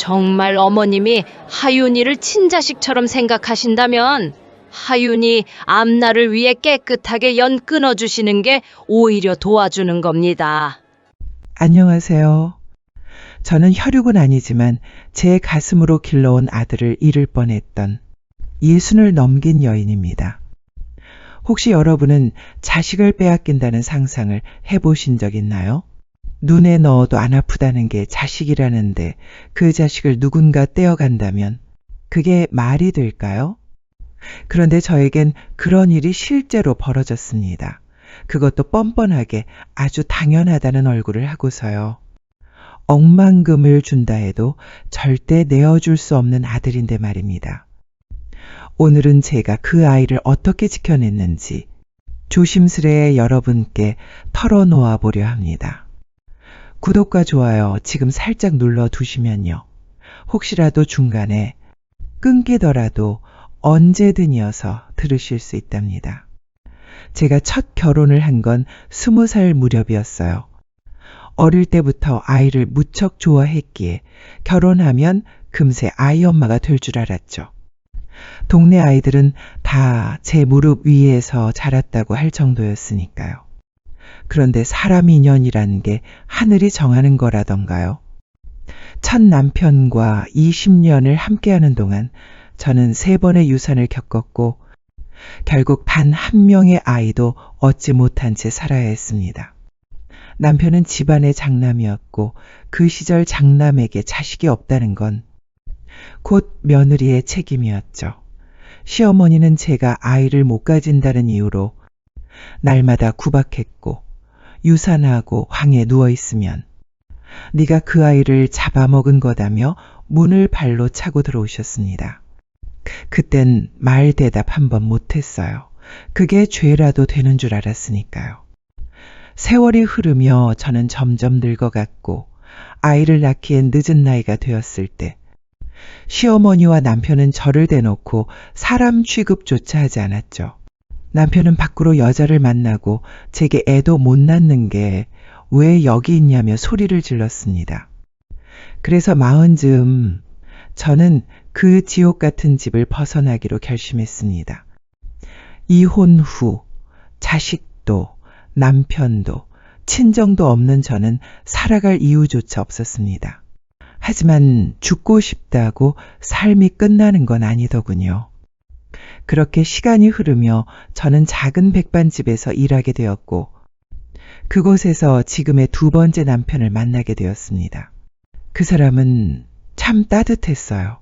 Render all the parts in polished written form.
정말 어머님이 하윤이를 친자식처럼 생각하신다면 하윤이 앞날을 위해 깨끗하게 연 끊어주시는 게 오히려 도와주는 겁니다. 안녕하세요. 저는 혈육은 아니지만 제 가슴으로 길러온 아들을 잃을 뻔했던 60을 넘긴 여인입니다. 혹시 여러분은 자식을 빼앗긴다는 상상을 해보신 적 있나요? 눈에 넣어도 안 아프다는 게 자식이라는데 그 자식을 누군가 떼어간다면 그게 말이 될까요? 그런데 저에겐 그런 일이 실제로 벌어졌습니다. 그것도 뻔뻔하게 아주 당연하다는 얼굴을 하고서요. 억만금을 준다 해도 절대 내어줄 수 없는 아들인데 말입니다. 오늘은 제가 그 아이를 어떻게 지켜냈는지 조심스레 여러분께 털어놓아 보려 합니다. 구독과 좋아요 지금 살짝 눌러두시면요. 혹시라도 중간에 끊기더라도 언제든 이어서 들으실 수 있답니다. 제가 첫 결혼을 한 건 20살 무렵이었어요. 어릴 때부터 아이를 무척 좋아했기에 결혼하면 금세 아이 엄마가 될 줄 알았죠. 동네 아이들은 다 제 무릎 위에서 자랐다고 할 정도였으니까요. 그런데 사람 인연이라는 게 하늘이 정하는 거라던가요. 첫 남편과 20년을 함께하는 동안 저는 3번의 유산을 겪었고 결국 단 한 명의 아이도 얻지 못한 채 살아야 했습니다. 남편은 집안의 장남이었고 그 시절 장남에게 자식이 없다는 건 곧 며느리의 책임이었죠. 시어머니는 제가 아이를 못 가진다는 이유로 날마다 구박했고 유산하고 방에 누워있으면 네가 그 아이를 잡아먹은 거다며 문을 발로 차고 들어오셨습니다. 그땐 말 대답 한 번 못했어요. 그게 죄라도 되는 줄 알았으니까요. 세월이 흐르며 저는 점점 늙어갔고 아이를 낳기엔 늦은 나이가 되었을 때 시어머니와 남편은 저를 대놓고 사람 취급조차 하지 않았죠. 남편은 밖으로 여자를 만나고 제게 애도 못 낳는 게 왜 여기 있냐며 소리를 질렀습니다. 그래서 마흔 저는 그 지옥 같은 집을 벗어나기로 결심했습니다. 이혼 후 자식도 남편도 친정도 없는 저는 살아갈 이유조차 없었습니다. 하지만 죽고 싶다고 삶이 끝나는 건 아니더군요. 그렇게 시간이 흐르며 저는 작은 백반집에서 일하게 되었고 그곳에서 지금의 2번째 남편을 만나게 되었습니다. 그 사람은 참 따뜻했어요.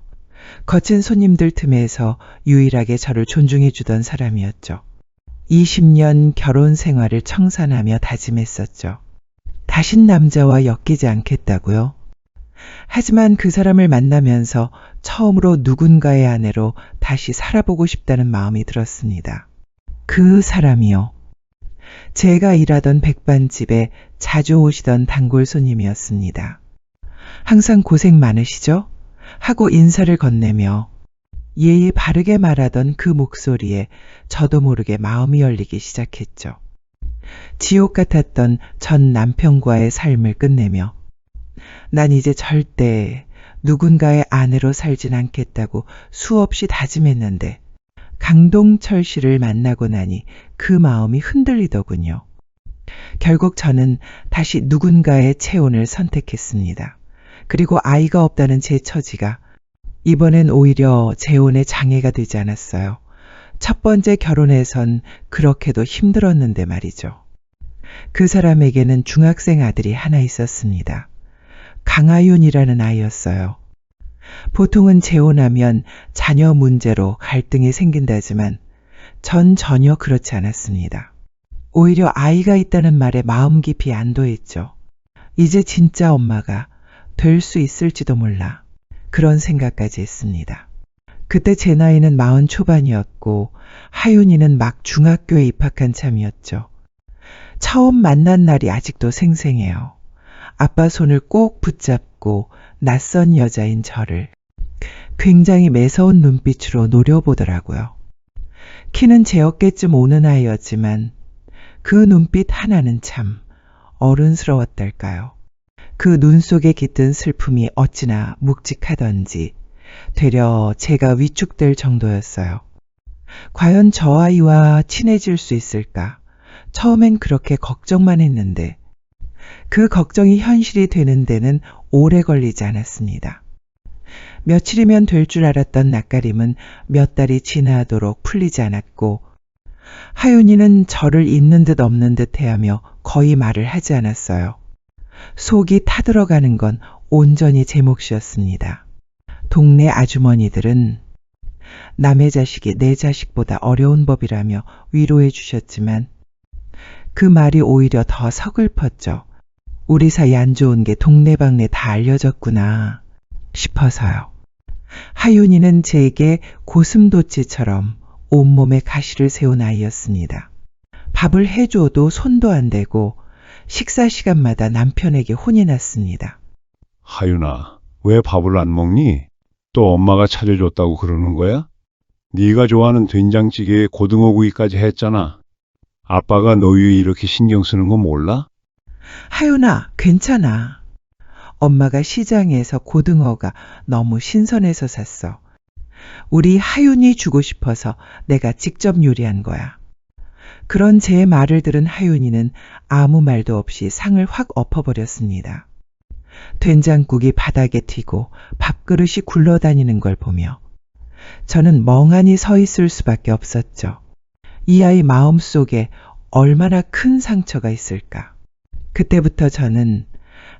거친 손님들 틈에서 유일하게 저를 존중해 주던 사람이었죠. 20년 결혼 생활을 청산하며 다짐했었죠. 다신 남자와 엮이지 않겠다고요. 하지만 그 사람을 만나면서 처음으로 누군가의 아내로 다시 살아보고 싶다는 마음이 들었습니다. 그 사람이요. 제가 일하던 백반집에 자주 오시던 단골 손님이었습니다. 항상 고생 많으시죠? 하고 인사를 건네며 예의 바르게 말하던 그 목소리에 저도 모르게 마음이 열리기 시작했죠. 지옥 같았던 전 남편과의 삶을 끝내며 난 이제 절대 누군가의 아내로 살진 않겠다고 수없이 다짐했는데 강동철 씨를 만나고 나니 그 마음이 흔들리더군요. 결국 저는 다시 누군가의 채혼을 선택했습니다. 그리고 아이가 없다는 제 처지가 이번엔 오히려 재혼에 장애가 되지 않았어요. 첫 번째 결혼에선 그렇게도 힘들었는데 말이죠. 그 사람에게는 중학생 아들이 하나 있었습니다. 강하윤이라는 아이였어요. 보통은 재혼하면 자녀 문제로 갈등이 생긴다지만 전 전혀 그렇지 않았습니다. 오히려 아이가 있다는 말에 마음 깊이 안도했죠. 이제 진짜 엄마가 될 수 있을지도 몰라. 그런 생각까지 했습니다. 그때 제 나이는 40 초반이었고 하윤이는 막 중학교에 입학한 참이었죠. 처음 만난 날이 아직도 생생해요. 아빠 손을 꼭 붙잡고 낯선 여자인 저를 굉장히 매서운 눈빛으로 노려보더라고요. 키는 제 어깨쯤 오는 아이였지만 그 눈빛 하나는 참 어른스러웠달까요. 그 눈 속에 깃든 슬픔이 어찌나 묵직하던지 되려 제가 위축될 정도였어요. 과연 저 아이와 친해질 수 있을까? 처음엔 그렇게 걱정만 했는데 그 걱정이 현실이 되는 데는 오래 걸리지 않았습니다. 며칠이면 될 줄 알았던 낯가림은 몇 달이 지나도록 풀리지 않았고 하윤이는 저를 있는 듯 없는 듯 해하며 거의 말을 하지 않았어요. 속이 타들어가는 건 온전히 제 몫이었습니다. 동네 아주머니들은 남의 자식이 내 자식보다 어려운 법이라며 위로해 주셨지만 그 말이 오히려 더 서글펐죠. 우리 사이 안 좋은 게 동네방네 다 알려졌구나 싶어서요. 하윤이는 제게 고슴도치처럼 온몸에 가시를 세운 아이였습니다. 밥을 해줘도 손도 안 대고 식사 시간마다 남편에게 혼이 났습니다. 하윤아, 왜 밥을 안 먹니? 또 엄마가 차려줬다고 그러는 거야? 네가 좋아하는 된장찌개에 고등어구이까지 했잖아. 아빠가 너 위에 이렇게 신경 쓰는 거 몰라? 하윤아, 괜찮아. 엄마가 시장에서 고등어가 너무 신선해서 샀어. 우리 하윤이 주고 싶어서 내가 직접 요리한 거야. 그런 제 말을 들은 하윤이는 아무 말도 없이 상을 확 엎어버렸습니다. 된장국이 바닥에 튀고 밥그릇이 굴러다니는 걸 보며 저는 멍하니 서 있을 수밖에 없었죠. 이 아이 마음속에 얼마나 큰 상처가 있을까. 그때부터 저는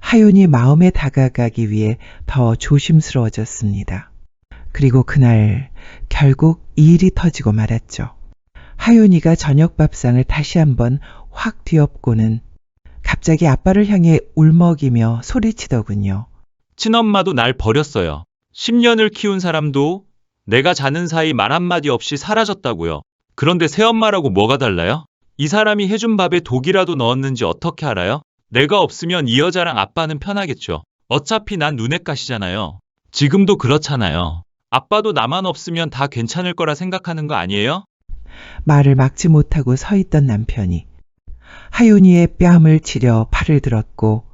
하윤이 마음에 다가가기 위해 더 조심스러워졌습니다. 그리고 그날 결국 이 일이 터지고 말았죠. 하윤이가 저녁 밥상을 다시 한번 확 뒤엎고는 갑자기 아빠를 향해 울먹이며 소리치더군요. 친엄마도 날 버렸어요. 10년을 키운 사람도 내가 자는 사이 말 한마디 없이 사라졌다고요. 그런데 새엄마라고 뭐가 달라요? 이 사람이 해준 밥에 독이라도 넣었는지 어떻게 알아요? 내가 없으면 이 여자랑 아빠는 편하겠죠. 어차피 난 눈엣가시잖아요. 지금도 그렇잖아요. 아빠도 나만 없으면 다 괜찮을 거라 생각하는 거 아니에요? 말을 막지 못하고 서 있던 남편이 하윤이의 뺨을 치려 팔을 들었고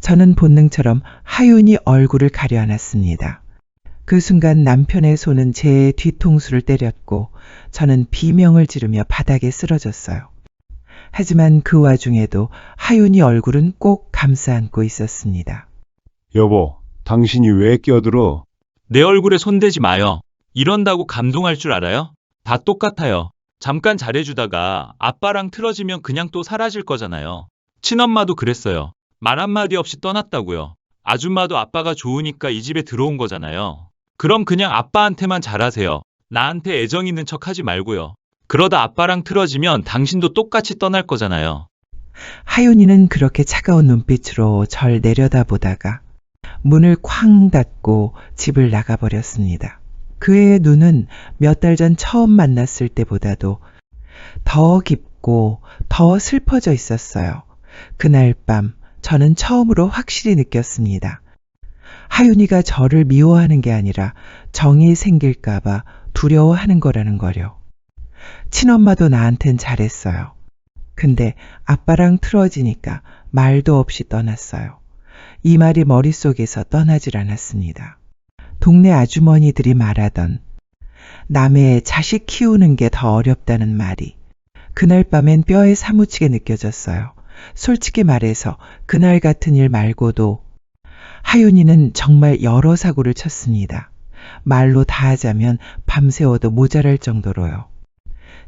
저는 본능처럼 하윤이 얼굴을 가려 안았습니다. 그 순간 남편의 손은 제 뒤통수를 때렸고 저는 비명을 지르며 바닥에 쓰러졌어요. 하지만 그 와중에도 하윤이 얼굴은 꼭 감싸 안고 있었습니다. 여보, 당신이 왜 끼어들어? 내 얼굴에 손대지 마요. 이런다고 감동할 줄 알아요? 다 똑같아요. 잠깐 잘해주다가 아빠랑 틀어지면 그냥 또 사라질 거잖아요. 친엄마도 그랬어요. 말 한마디 없이 떠났다고요. 아줌마도 아빠가 좋으니까 이 집에 들어온 거잖아요. 그럼 그냥 아빠한테만 잘하세요. 나한테 애정 있는 척 하지 말고요. 그러다 아빠랑 틀어지면 당신도 똑같이 떠날 거잖아요. 하윤이는 그렇게 차가운 눈빛으로 절 내려다보다가 문을 쾅 닫고 집을 나가버렸습니다. 그의 눈은 몇 달 전 처음 만났을 때보다도 더 깊고 더 슬퍼져 있었어요. 그날 밤 저는 처음으로 확실히 느꼈습니다. 하윤이가 저를 미워하는 게 아니라 정이 생길까봐 두려워하는 거라는 거요. 친엄마도 나한텐 잘했어요. 근데 아빠랑 틀어지니까 말도 없이 떠났어요. 이 말이 머릿속에서 떠나질 않았습니다. 동네 아주머니들이 말하던 남의 자식 키우는 게 더 어렵다는 말이 그날 밤엔 뼈에 사무치게 느껴졌어요. 솔직히 말해서 그날 같은 일 말고도 하윤이는 정말 여러 사고를 쳤습니다. 말로 다 하자면 밤새워도 모자랄 정도로요.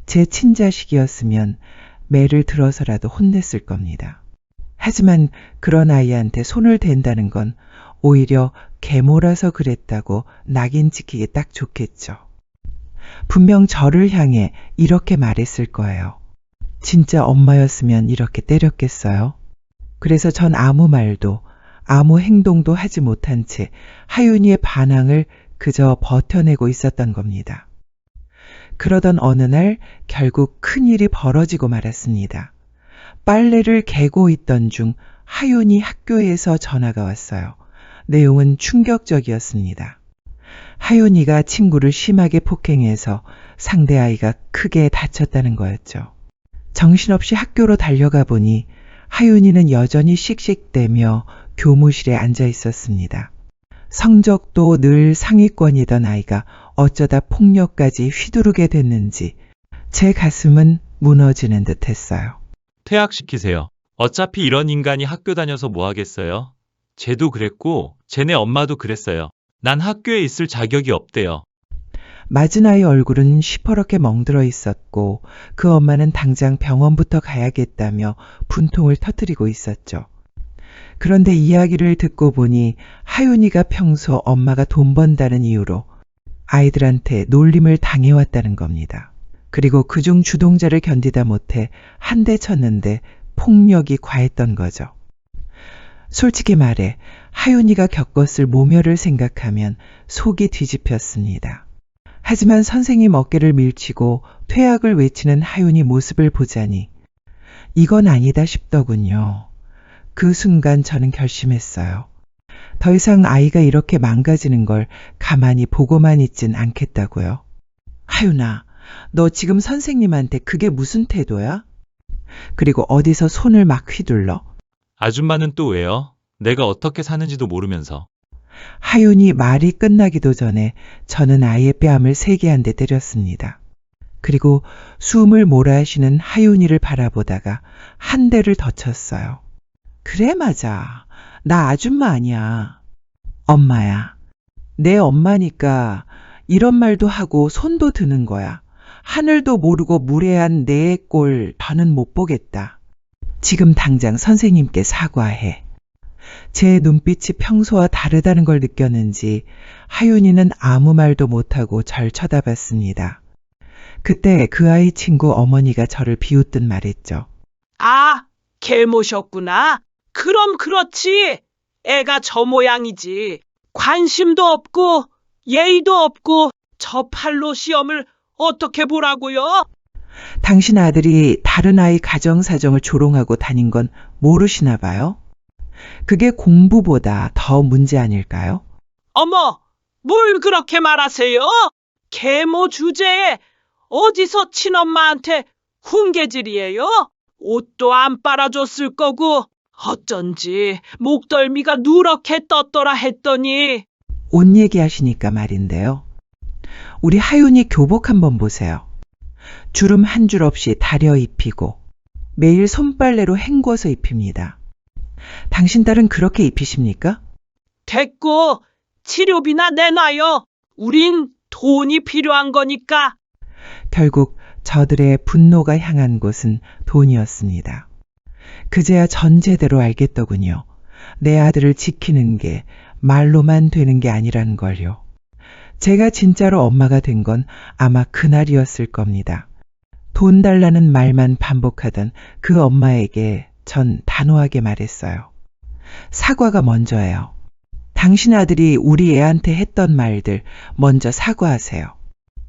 제 친자식이었으면 매를 들어서라도 혼냈을 겁니다. 하지만 그런 아이한테 손을 댄다는 건 오히려 계모라서 그랬다고 낙인 찍히기 딱 좋겠죠. 분명 저를 향해 이렇게 말했을 거예요. 진짜 엄마였으면 이렇게 때렸겠어요? 그래서 전 아무 말도 아무 행동도 하지 못한 채 하윤이의 반항을 그저 버텨내고 있었던 겁니다. 그러던 어느 날 결국 큰일이 벌어지고 말았습니다. 빨래를 개고 있던 중 하윤이 학교에서 전화가 왔어요. 내용은 충격적이었습니다. 하윤이가 친구를 심하게 폭행해서 상대 아이가 크게 다쳤다는 거였죠. 정신없이 학교로 달려가 보니 하윤이는 여전히 씩씩대며 교무실에 앉아 있었습니다. 성적도 늘 상위권이던 아이가 어쩌다 폭력까지 휘두르게 됐는지 제 가슴은 무너지는 듯 했어요. 퇴학시키세요. 어차피 이런 인간이 학교 다녀서 뭐 하겠어요? 쟤도 그랬고 쟤네 엄마도 그랬어요. 난 학교에 있을 자격이 없대요. 맞은 아이 얼굴은 시퍼렇게 멍들어 있었고 그 엄마는 당장 병원부터 가야겠다며 분통을 터뜨리고 있었죠. 그런데 이야기를 듣고 보니 하윤이가 평소 엄마가 돈 번다는 이유로 아이들한테 놀림을 당해왔다는 겁니다. 그리고 그중 주동자를 견디다 못해 한 대 쳤는데 폭력이 과했던 거죠. 솔직히 말해 하윤이가 겪었을 모멸을 생각하면 속이 뒤집혔습니다. 하지만 선생님 어깨를 밀치고 퇴학을 외치는 하윤이 모습을 보자니 이건 아니다 싶더군요. 그 순간 저는 결심했어요. 더 이상 아이가 이렇게 망가지는 걸 가만히 보고만 있진 않겠다고요. 하윤아, 너 지금 선생님한테 그게 무슨 태도야? 그리고 어디서 손을 막 휘둘러? 아줌마는 또 왜요? 내가 어떻게 사는지도 모르면서. 하윤이 말이 끝나기도 전에 저는 아이의 뺨을 세게 한 대 때렸습니다. 그리고 숨을 몰아쉬는 하윤이를 바라보다가 한 대를 더 쳤어요. 그래 맞아. 나 아줌마 아니야. 엄마야. 내 엄마니까 이런 말도 하고 손도 드는 거야. 하늘도 모르고 무례한 내 꼴 더는 못 보겠다. 지금 당장 선생님께 사과해. 제 눈빛이 평소와 다르다는 걸 느꼈는지 하윤이는 아무 말도 못하고 절 쳐다봤습니다. 그때 그 아이 친구 어머니가 저를 비웃듯 말했죠. 아, 계모셨구나. 그럼 그렇지. 애가 저 모양이지. 관심도 없고 예의도 없고 저 팔로 시험을 어떻게 보라고요? 당신 아들이 다른 아이 가정사정을 조롱하고 다닌 건 모르시나 봐요? 그게 공부보다 더 문제 아닐까요? 어머, 뭘 그렇게 말하세요? 계모 주제에 어디서 친엄마한테 훈계질이에요? 옷도 안 빨아줬을 거고 어쩐지 목덜미가 누렇게 떴더라 했더니 옷 얘기하시니까 말인데요. 우리 하윤이 교복 한번 보세요. 주름 한 줄 없이 다려 입히고 매일 손빨래로 헹궈서 입힙니다. 당신 딸은 그렇게 입히십니까? 됐고 치료비나 내놔요. 우린 돈이 필요한 거니까. 결국 저들의 분노가 향한 곳은 돈이었습니다. 그제야 전 제대로 알겠더군요. 내 아들을 지키는 게 말로만 되는 게 아니라는 걸요. 제가 진짜로 엄마가 된 건 아마 그날이었을 겁니다. 돈 달라는 말만 반복하던 그 엄마에게 전 단호하게 말했어요. 사과가 먼저예요. 당신 아들이 우리 애한테 했던 말들 먼저 사과하세요.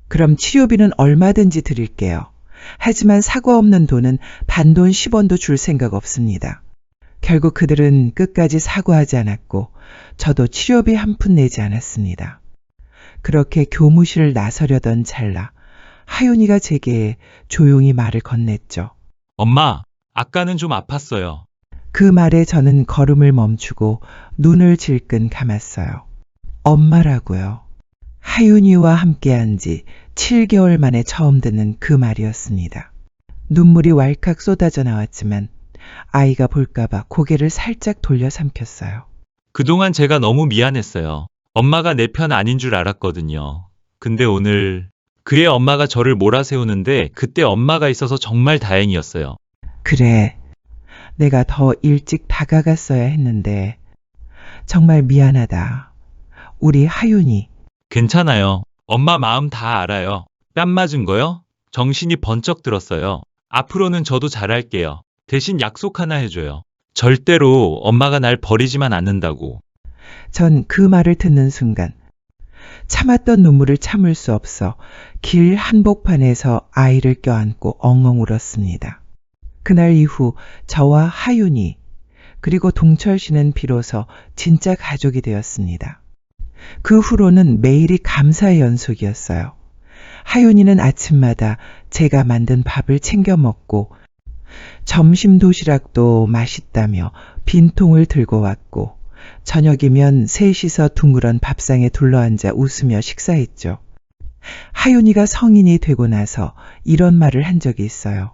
그럼 치료비는 얼마든지 드릴게요. 하지만 사과 없는 돈은 단돈 10원도 줄 생각 없습니다. 결국 그들은 끝까지 사과하지 않았고 저도 치료비 한 푼 내지 않았습니다. 그렇게 교무실을 나서려던 찰나 하윤이가 제게 조용히 말을 건넸죠. 엄마, 아까는 좀 아팠어요. 그 말에 저는 걸음을 멈추고 눈을 질끈 감았어요. 엄마라고요. 하윤이와 함께한 지 7개월 만에 처음 듣는 그 말이었습니다. 눈물이 왈칵 쏟아져 나왔지만 아이가 볼까봐 고개를 살짝 돌려 삼켰어요. 그동안 제가 너무 미안했어요. 엄마가 내 편 아닌 줄 알았거든요. 근데 오늘 그의 엄마가 저를 몰아세우는데 그때 엄마가 있어서 정말 다행이었어요. 그래, 내가 더 일찍 다가갔어야 했는데 정말 미안하다. 우리 하윤이. 괜찮아요. 엄마 마음 다 알아요. 뺨 맞은 거요? 정신이 번쩍 들었어요. 앞으로는 저도 잘할게요. 대신 약속 하나 해줘요. 절대로 엄마가 날 버리지만 않는다고. 전 그 말을 듣는 순간 참았던 눈물을 참을 수 없어 길 한복판에서 아이를 껴안고 엉엉 울었습니다. 그날 이후 저와 하윤이 그리고 동철 씨는 비로소 진짜 가족이 되었습니다. 그 후로는 매일이 감사의 연속이었어요. 하윤이는 아침마다 제가 만든 밥을 챙겨 먹고 점심 도시락도 맛있다며 빈통을 들고 왔고 저녁이면 셋이서 둥그런 밥상에 둘러앉아 웃으며 식사했죠. 하윤이가 성인이 되고 나서 이런 말을 한 적이 있어요.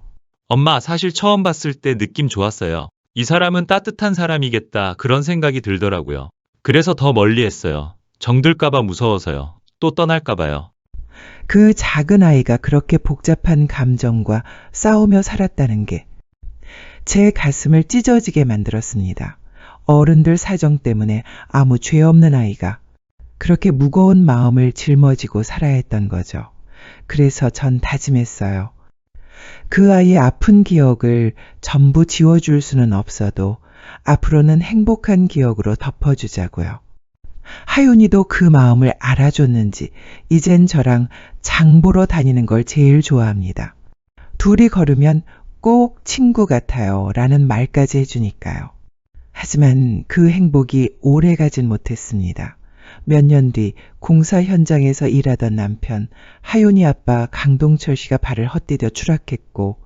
엄마, 사실 처음 봤을 때 느낌 좋았어요. 이 사람은 따뜻한 사람이겠다, 그런 생각이 들더라고요. 그래서 더 멀리 했어요. 정들까봐 무서워서요. 또 떠날까봐요. 그 작은 아이가 그렇게 복잡한 감정과 싸우며 살았다는 게 제 가슴을 찢어지게 만들었습니다. 어른들 사정 때문에 아무 죄 없는 아이가 그렇게 무거운 마음을 짊어지고 살아야 했던 거죠. 그래서 전 다짐했어요. 그 아이의 아픈 기억을 전부 지워줄 수는 없어도 앞으로는 행복한 기억으로 덮어주자고요. 하윤이도 그 마음을 알아줬는지 이젠 저랑 장 보러 다니는 걸 제일 좋아합니다. 둘이 걸으면 꼭 친구 같아요 라는 말까지 해주니까요. 하지만 그 행복이 오래 가진 못했습니다. 몇 년 뒤 공사 현장에서 일하던 남편 하윤이 아빠 강동철 씨가 발을 헛디뎌 추락했고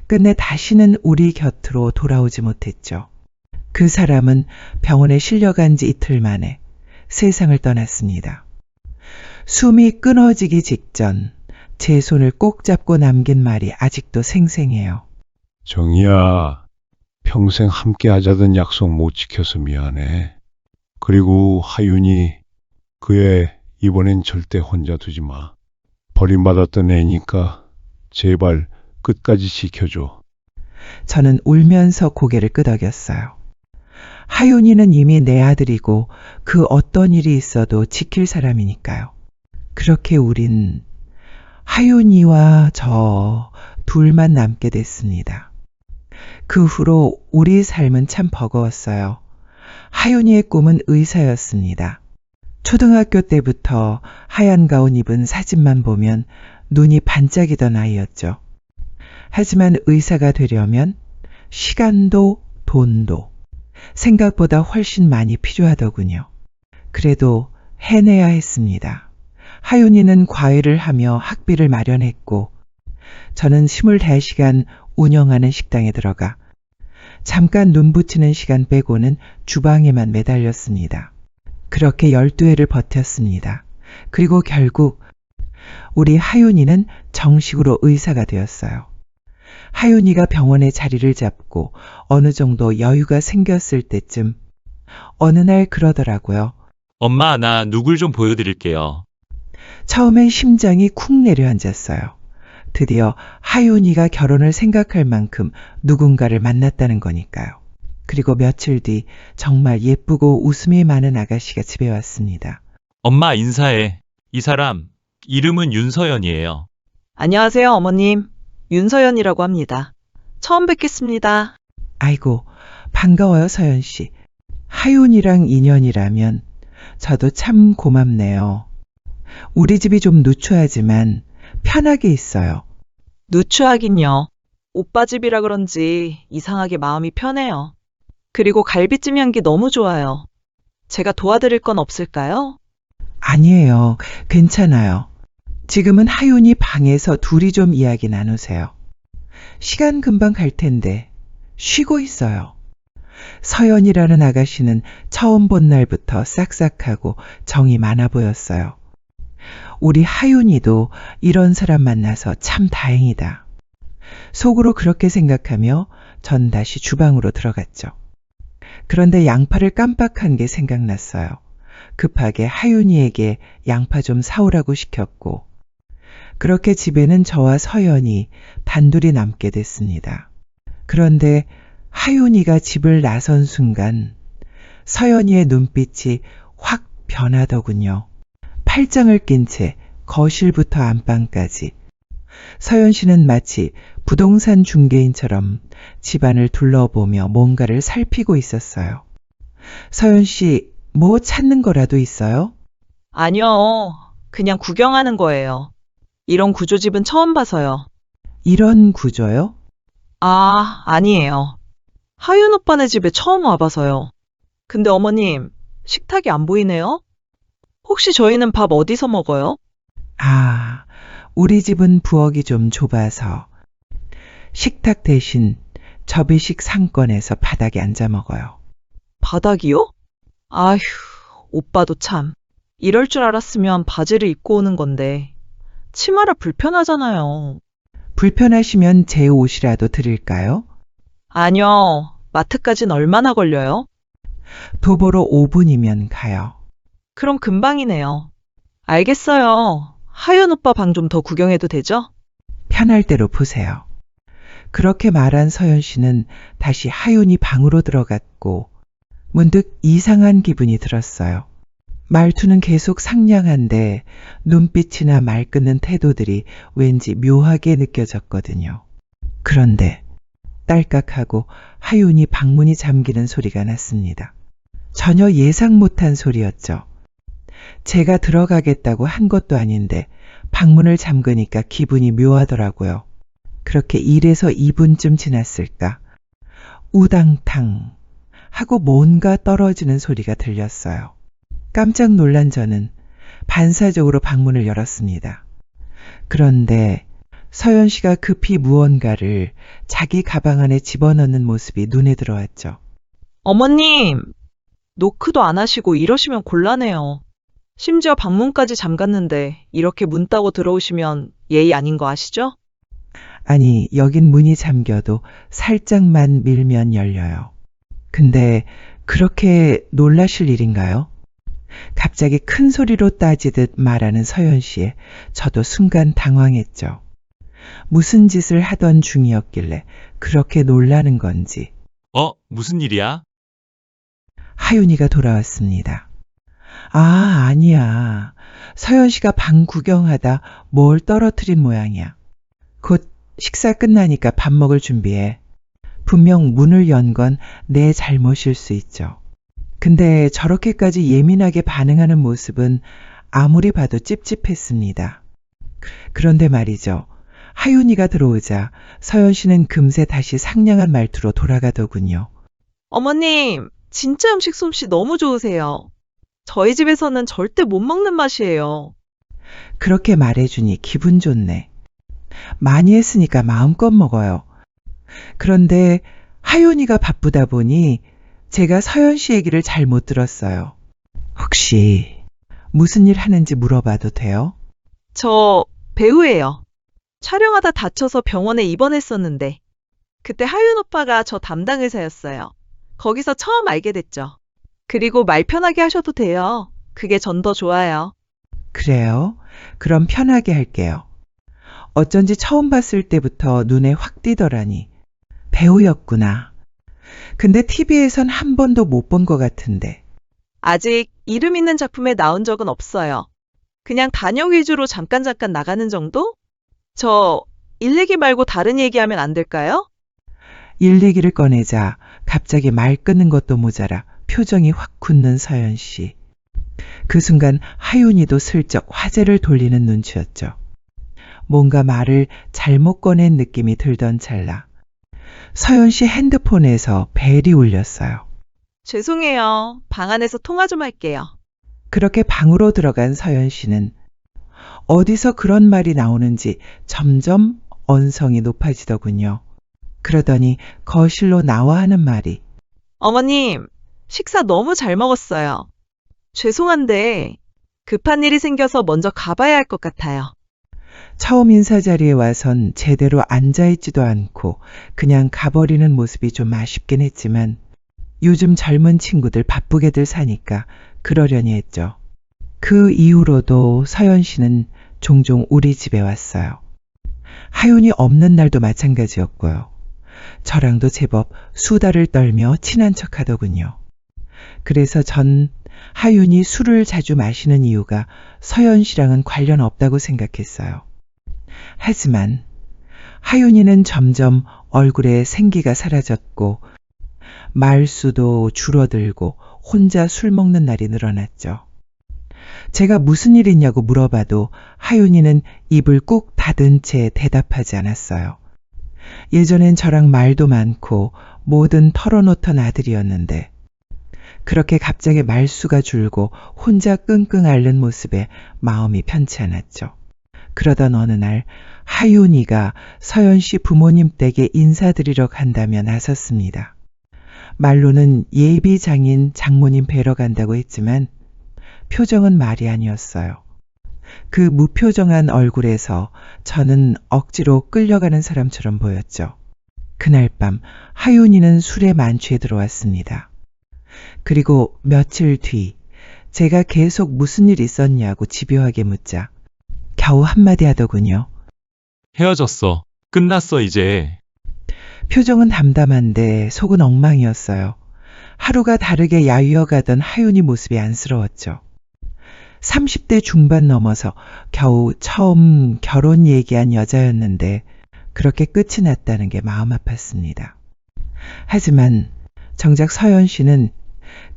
끝내 다시는 우리 곁으로 돌아오지 못했죠. 그 사람은 병원에 실려간 지 이틀 만에 세상을 떠났습니다. 숨이 끊어지기 직전 제 손을 꼭 잡고 남긴 말이 아직도 생생해요. 정희야, 평생 함께 하자던 약속 못 지켜서 미안해. 그리고 하윤이, 그 애 이번엔 절대 혼자 두지 마. 버림받았던 애니까 제발 끝까지 지켜줘. 저는 울면서 고개를 끄덕였어요. 하윤이는 이미 내 아들이고 그 어떤 일이 있어도 지킬 사람이니까요. 그렇게 우린 하윤이와 저 둘만 남게 됐습니다. 그 후로 우리 삶은 참 버거웠어요. 하윤이의 꿈은 의사였습니다. 초등학교 때부터 하얀 가운 입은 사진만 보면 눈이 반짝이던 아이였죠. 하지만 의사가 되려면 시간도 돈도 생각보다 훨씬 많이 필요하더군요. 그래도 해내야 했습니다. 하윤이는 과외를 하며 학비를 마련했고 저는 24시간 운영하는 식당에 들어가 잠깐 눈 붙이는 시간 빼고는 주방에만 매달렸습니다. 그렇게 12회를 버텼습니다. 그리고 결국 우리 하윤이는 정식으로 의사가 되었어요. 하윤이가 병원에 자리를 잡고 어느 정도 여유가 생겼을 때쯤 어느 날 그러더라고요. 엄마, 나 누굴 좀 보여드릴게요. 처음엔 심장이 쿵 내려앉았어요. 드디어 하윤이가 결혼을 생각할 만큼 누군가를 만났다는 거니까요. 그리고 며칠 뒤 정말 예쁘고 웃음이 많은 아가씨가 집에 왔습니다. 엄마, 인사해. 이 사람, 이름은 윤서연이에요. 안녕하세요, 어머님. 윤서연이라고 합니다. 처음 뵙겠습니다. 아이고, 반가워요, 서연 씨. 하윤이랑 인연이라면 저도 참 고맙네요. 우리 집이 좀 누추하지만 편하게 있어요. 누추하긴요. 오빠 집이라 그런지 이상하게 마음이 편해요. 그리고 갈비찜 향기 너무 좋아요. 제가 도와드릴 건 없을까요? 아니에요. 괜찮아요. 지금은 하윤이 방에서 둘이 좀 이야기 나누세요. 시간 금방 갈 텐데 쉬고 있어요. 서연이라는 아가씨는 처음 본 날부터 싹싹하고 정이 많아 보였어요. 우리 하윤이도 이런 사람 만나서 참 다행이다. 속으로 그렇게 생각하며 전 다시 주방으로 들어갔죠. 그런데 양파를 깜빡한 게 생각났어요. 급하게 하윤이에게 양파 좀 사오라고 시켰고 그렇게 집에는 저와 서연이 단둘이 남게 됐습니다. 그런데 하윤이가 집을 나선 순간 서연이의 눈빛이 확 변하더군요. 팔짱을 낀 채 거실부터 안방까지 서연 씨는 마치 부동산 중개인처럼 집안을 둘러보며 뭔가를 살피고 있었어요. 서연 씨, 뭐 찾는 거라도 있어요? 아니요. 그냥 구경하는 거예요. 이런 구조집은 처음 봐서요. 이런 구조요? 아니에요. 하윤 오빠네 집에 처음 와봐서요. 근데 어머님, 식탁이 안 보이네요? 혹시 저희는 밥 어디서 먹어요? 아, 우리 집은 부엌이 좀 좁아서 식탁 대신 접이식 상권에서 바닥에 앉아 먹어요. 바닥이요? 아휴, 오빠도 참. 이럴 줄 알았으면 바지를 입고 오는 건데. 치마라 불편하잖아요. 불편하시면 제 옷이라도 드릴까요? 아니요. 마트까진 얼마나 걸려요? 도보로 5분이면 가요. 그럼 금방이네요. 알겠어요. 하윤 오빠 방 좀 더 구경해도 되죠? 편할 대로 보세요. 그렇게 말한 서연 씨는 다시 하윤이 방으로 들어갔고 문득 이상한 기분이 들었어요. 말투는 계속 상냥한데 눈빛이나 말 끊는 태도들이 왠지 묘하게 느껴졌거든요. 그런데 딸깍하고 하윤이 방문이 잠기는 소리가 났습니다. 전혀 예상 못한 소리였죠. 제가 들어가겠다고 한 것도 아닌데 방문을 잠그니까 기분이 묘하더라고요. 그렇게 1에서 2분쯤 지났을까? 우당탕 하고 뭔가 떨어지는 소리가 들렸어요. 깜짝 놀란 저는 반사적으로 방문을 열었습니다. 그런데 서연 씨가 급히 무언가를 자기 가방 안에 집어넣는 모습이 눈에 들어왔죠. 어머님, 노크도 안 하시고 이러시면 곤란해요. 심지어 방문까지 잠갔는데 이렇게 문 따고 들어오시면 예의 아닌 거 아시죠? 아니, 여긴 문이 잠겨도 살짝만 밀면 열려요. 근데 그렇게 놀라실 일인가요? 갑자기 큰 소리로 따지듯 말하는 서연 씨에 저도 순간 당황했죠. 무슨 짓을 하던 중이었길래 그렇게 놀라는 건지. 무슨 일이야? 하윤이가 돌아왔습니다. 아, 아니야. 서연 씨가 방 구경하다 뭘 떨어뜨린 모양이야. 곧 식사 끝나니까 밥 먹을 준비해. 분명 문을 연 건 내 잘못일 수 있죠. 근데 저렇게까지 예민하게 반응하는 모습은 아무리 봐도 찝찝했습니다. 그런데 말이죠. 하윤이가 들어오자 서연 씨는 금세 다시 상냥한 말투로 돌아가더군요. 어머님, 진짜 음식 솜씨 너무 좋으세요. 저희 집에서는 절대 못 먹는 맛이에요. 그렇게 말해주니 기분 좋네. 많이 했으니까 마음껏 먹어요. 그런데 하윤이가 바쁘다 보니 제가 서연 씨 얘기를 잘 못 들었어요. 혹시 무슨 일 하는지 물어봐도 돼요? 저 배우예요. 촬영하다 다쳐서 병원에 입원했었는데 그때 하윤 오빠가 저 담당 의사였어요. 거기서 처음 알게 됐죠. 그리고 말 편하게 하셔도 돼요. 그게 전 더 좋아요. 그래요? 그럼 편하게 할게요. 어쩐지 처음 봤을 때부터 눈에 확 띄더라니. 배우였구나. 근데 TV에선 한 번도 못 본 것 같은데. 아직 이름 있는 작품에 나온 적은 없어요. 그냥 단역 위주로 잠깐 나가는 정도? 저 일 얘기 말고 다른 얘기하면 안 될까요? 일 얘기를 꺼내자 갑자기 말 끊는 것도 모자라 표정이 확 굳는 서연 씨. 그 순간 하윤이도 슬쩍 화제를 돌리는 눈치였죠. 뭔가 말을 잘못 꺼낸 느낌이 들던 찰나 서연 씨 핸드폰에서 벨이 울렸어요. 죄송해요. 방 안에서 통화 좀 할게요. 그렇게 방으로 들어간 서연 씨는 어디서 그런 말이 나오는지 점점 언성이 높아지더군요. 그러더니 거실로 나와 하는 말이 어머님, 식사 너무 잘 먹었어요. 죄송한데 급한 일이 생겨서 먼저 가봐야 할 것 같아요. 처음 인사 자리에 와선 제대로 앉아있지도 않고 그냥 가버리는 모습이 좀 아쉽긴 했지만 요즘 젊은 친구들 바쁘게들 사니까 그러려니 했죠. 그 이후로도 서연 씨는 종종 우리 집에 왔어요. 하윤이 없는 날도 마찬가지였고요. 저랑도 제법 수다를 떨며 친한 척 하더군요. 그래서 전 하윤이 술을 자주 마시는 이유가 서연 씨랑은 관련 없다고 생각했어요. 하지만 하윤이는 점점 얼굴에 생기가 사라졌고 말수도 줄어들고 혼자 술 먹는 날이 늘어났죠. 제가 무슨 일 있냐고 물어봐도 하윤이는 입을 꾹 닫은 채 대답하지 않았어요. 예전엔 저랑 말도 많고 뭐든 털어놓던 아들이었는데 그렇게 갑자기 말수가 줄고 혼자 끙끙 앓는 모습에 마음이 편치 않았죠. 그러던 어느 날 하윤이가 서연 씨 부모님 댁에 인사드리러 간다며 나섰습니다. 말로는 예비 장인 장모님 뵈러 간다고 했지만 표정은 말이 아니었어요. 그 무표정한 얼굴에서 저는 억지로 끌려가는 사람처럼 보였죠. 그날 밤 하윤이는 술에 만취해 들어왔습니다. 그리고 며칠 뒤 제가 계속 무슨 일 있었냐고 집요하게 묻자 겨우 한마디 하더군요. 헤어졌어. 끝났어, 이제. 표정은 담담한데 속은 엉망이었어요. 하루가 다르게 야위어가던 하윤이 모습이 안쓰러웠죠. 30대 중반 넘어서 겨우 처음 결혼 얘기한 여자였는데 그렇게 끝이 났다는 게 마음 아팠습니다. 하지만 정작 서연 씨는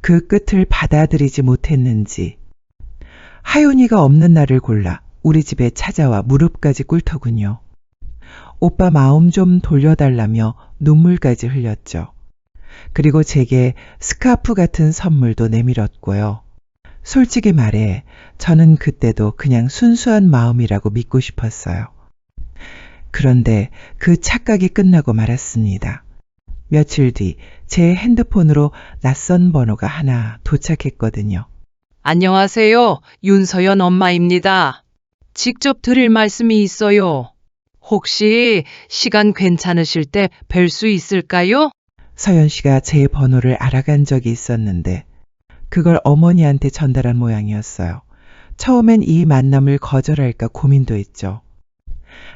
그 끝을 받아들이지 못했는지 하윤이가 없는 날을 골라 우리 집에 찾아와 무릎까지 꿇더군요. 오빠 마음 좀 돌려달라며 눈물까지 흘렸죠. 그리고 제게 스카프 같은 선물도 내밀었고요. 솔직히 말해 저는 그때도 그냥 순수한 마음이라고 믿고 싶었어요. 그런데 그 착각이 끝나고 말았습니다. 며칠 뒤 제 핸드폰으로 낯선 번호가 하나 도착했거든요. 안녕하세요. 윤서연 엄마입니다. 직접 드릴 말씀이 있어요. 혹시 시간 괜찮으실 때 뵐 수 있을까요? 서연 씨가 제 번호를 알아간 적이 있었는데 그걸 어머니한테 전달한 모양이었어요. 처음엔 이 만남을 거절할까 고민도 했죠.